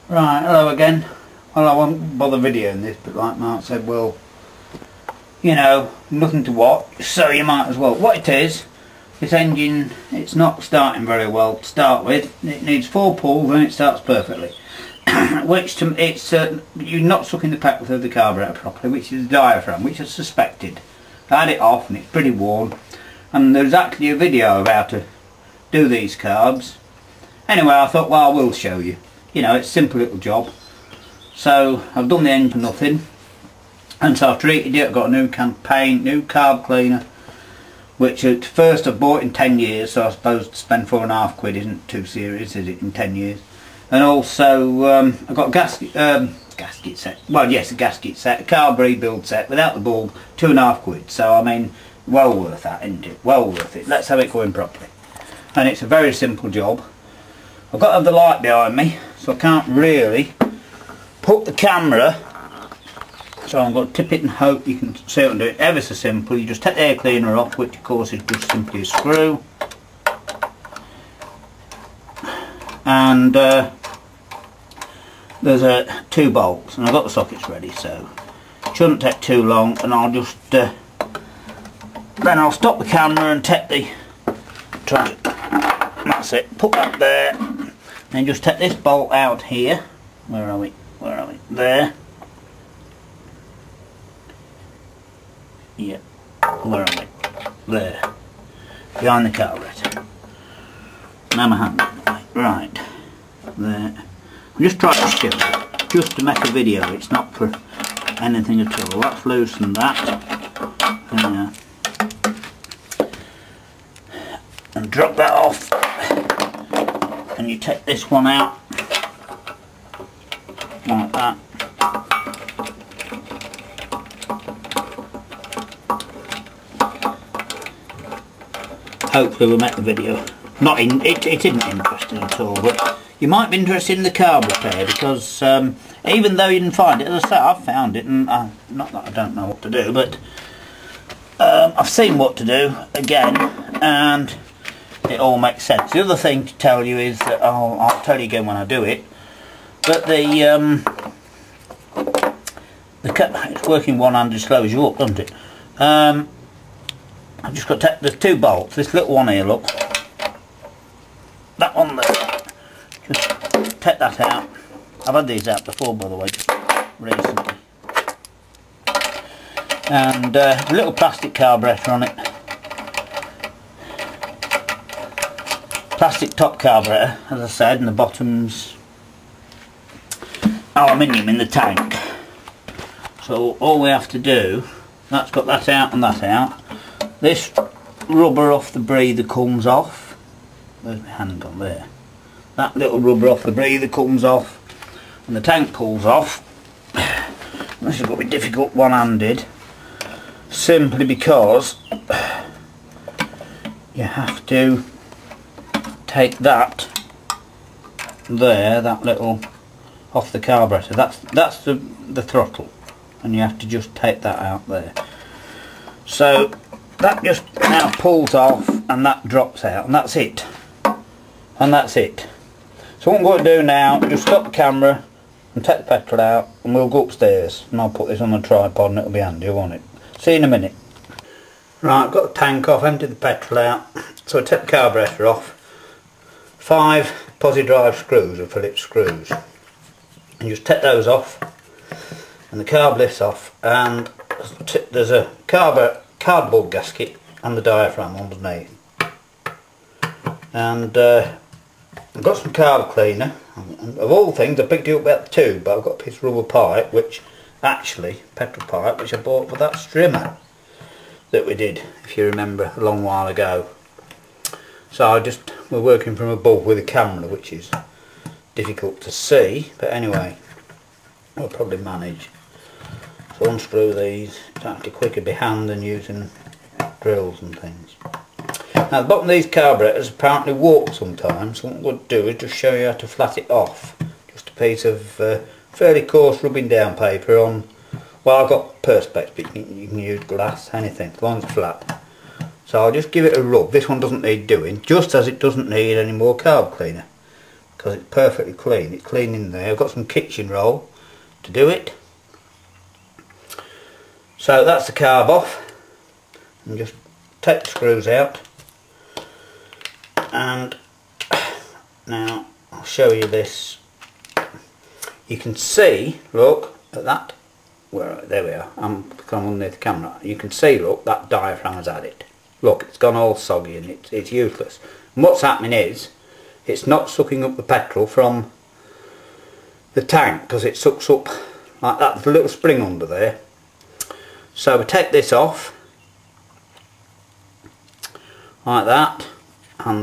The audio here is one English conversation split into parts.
Right, hello again. Well, I won't bother videoing this, but like Mark said, well, you know, nothing to watch, so you might as well. What it is, this engine, it's not starting very well to start with. It needs 4 pulls and it starts perfectly. Which, you're not sucking the petrol through the carburettor properly, which is the diaphragm, which I suspected. I had it off and it's pretty worn. And there's actually a video of how to do these carbs. Anyway, I thought, well, I will show you. You know, it's a simple little job. So I've done the engine for nothing, and so I've treated it. I've got a new can of paint, new carb cleaner, which at first I've bought in 10 years, so I suppose to spend £4.50 isn't too serious, is it, in 10 years? And also I've got a gasket set. Well, yes, a gasket set, a carb rebuild set without the bulb, £2.50. So I mean, well worth that, isn't it? Well worth it. Let's have it going properly. And it's a very simple job. I've got to have the light behind me, so I can't really put the camera, so I'm going to tip it and hope you can see what I'm doing. Ever so simple. You just take the air cleaner off, which of course is just simply a screw, and there's 2 bolts, and I've got the sockets ready, so it shouldn't take too long. And I'll just then I'll stop the camera and take the that's it, put that there, and just take this bolt out here. Where are we? Where are we? There. Yeah. Where are we? There. Behind the carburettor. Now my hand. Right. There. I'm just trying to show you, just to make a video. It's not for anything at all. Let's loosen that. And drop that off. And you take this one out like that. Hopefully we'll make the video. It isn't interesting at all, but you might be interested in the carb repair, because even though you didn't find it, as I say, I've found it, and not that I don't know what to do, but I've seen what to do again, and it all makes sense. The other thing to tell you is that I'll tell you again when I do it, but it's working one-handed, slows you up, doesn't it? I've just got to take the 2 bolts. This little one here, look, that one there. Just take that out. I've had these out before, by the way, just recently. And a little plastic carburettor on it. Plastic top carburettor, as I said, and the bottom's aluminium in the tank. So all we have to do, that's got that out and that out. This rubber off the breather comes off. Where's my hand gone? There. That little rubber off the breather comes off, and the tank pulls off. This is going to be difficult one-handed, simply because you have to take that there, that little, off the carburettor. That's the throttle, and you have to just take that out there. So that just now pulls off, and that drops out, and that's it. And that's it. So what I'm going to do now, just stop the camera and take the petrol out, and we'll go upstairs, and I'll put this on the tripod, and it'll be handy, won't it? See you in a minute. Right, I've got the tank off, emptied the petrol out, so I take the carburettor off. 5 posi drive screws, or Phillips screws, and just take those off, and the carb lifts off, and there's a cardboard gasket and the diaphragm underneath. And I've got some carb cleaner, and of all things I picked it up about the tube, but I've got a piece of rubber pipe, which actually, petrol pipe, which I bought for that strimmer that we did, if you remember, a long while ago. So we're working from above with a camera, which is difficult to see, but anyway, we'll probably manage. So unscrew these. It's actually quicker by hand than using drills and things. Now the bottom of these carburettors apparently warp sometimes, so what I'm going to do is just show you how to flat it off. Just a piece of fairly coarse rubbing down paper on, well, I've got perspex, but you can use glass, anything, as long as it's flat. So I'll just give it a rub. This one doesn't need doing, just as it doesn't need any more carb cleaner. because it's perfectly clean. It's clean in there. I've got some kitchen roll to do it. So that's the carb off, and just take the screws out, and now I'll show you this. You can see, look at that, there we are, I'm underneath the camera. You can see, look, that diaphragm has had it. Look, it's gone all soggy and it's useless. And what's happening is, it's not sucking up the petrol from the tank, because it sucks up like that. There's a little spring under there. So we take this off, like that, and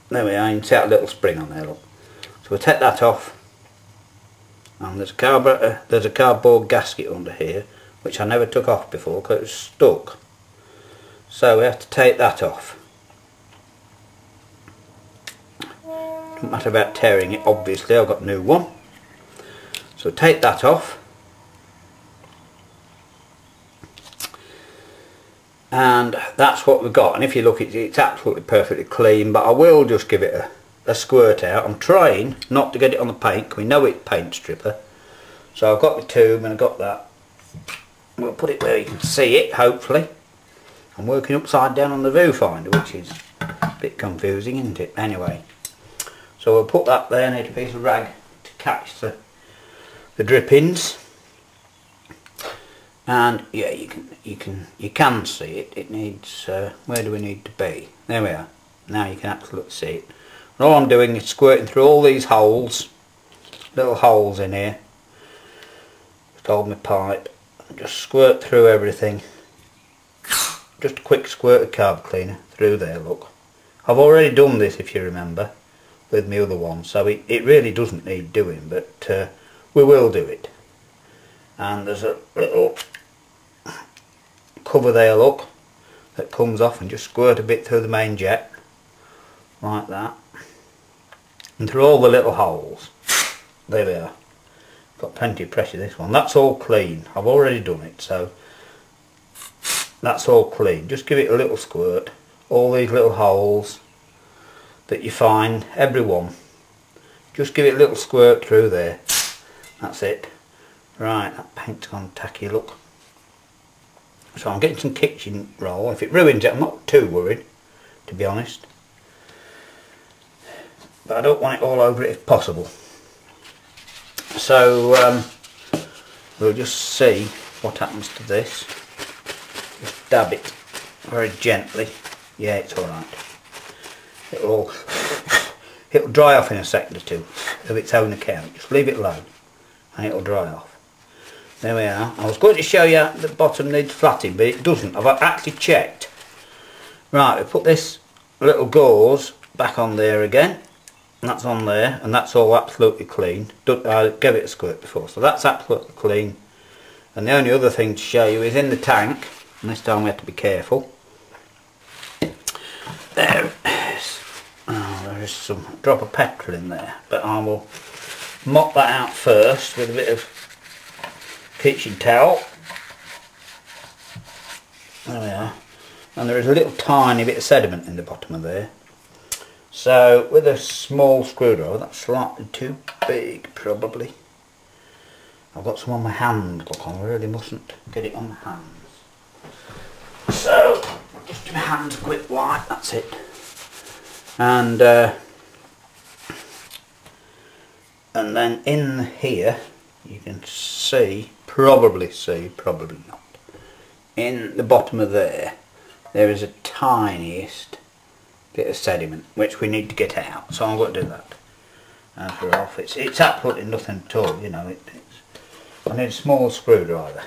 there we are, you can see that little spring on there, look. So we take that off, and there's a cardboard gasket under here, which I never took off before because it was stuck. So we have to take that off. Doesn't matter about tearing it, obviously, I've got a new one. So take that off. And that's what we've got, and if you look, it's absolutely perfectly clean, but I will just give it a squirt out. I'm trying not to get it on the paint, because we know it's paint stripper. So I've got the tube and I've got that. We'll put it where you can see it, hopefully. I'm working upside down on the viewfinder, which is a bit confusing, isn't it? Anyway, so we'll put that there, need a piece of rag to catch the drippings. And yeah, you can see it. It needs, where do we need to be? There we are. Now you can absolutely see it. And all I'm doing is squirting through all these holes, little holes in here. Just hold my pipe and just squirt through everything. Just a quick squirt of carb cleaner through there, look. I've already done this, if you remember, with my other one, so it really doesn't need doing, but we will do it. And there's a little cover there, look, that comes off, and just squirt a bit through the main jet, like that, and through all the little holes. There we are. Got plenty of pressure, this one. That's all clean. I've already done it, so that's all clean. Just give it a little squirt. All these little holes that you find, every one, just give it a little squirt through there. That's it. Right, that paint's gone tacky, look. So I'm getting some kitchen roll. If it ruins it, I'm not too worried, to be honest. But I don't want it all over it if possible. So we'll just see what happens to this. Just dab it very gently. Yeah, it's alright. It'll dry off in a second or two of its own account. Just leave it alone and it'll dry off. There we are. I was going to show you the bottom needs flatting, but it doesn't. I've actually checked. Right, we put this little gauze back on there again. And that's on there, and that's all absolutely clean. I gave it a squirt before, so that's absolutely clean. And the only other thing to show you is in the tank, and this time we have to be careful. There is some drop of petrol in there, but I will mop that out first with a bit of kitchen towel. There we are. And there is a little tiny bit of sediment in the bottom of there. So with a small screwdriver, that's slightly too big probably. I've got some on my hand, look, I really mustn't get it on my hands. So just do my hands a quick wipe, that's it. And then in here you can see, probably not, in the bottom of there is a tiniest bit of sediment which we need to get out, so I'm going to do that as we're off. It's absolutely nothing at all, you know. I need a small screwdriver.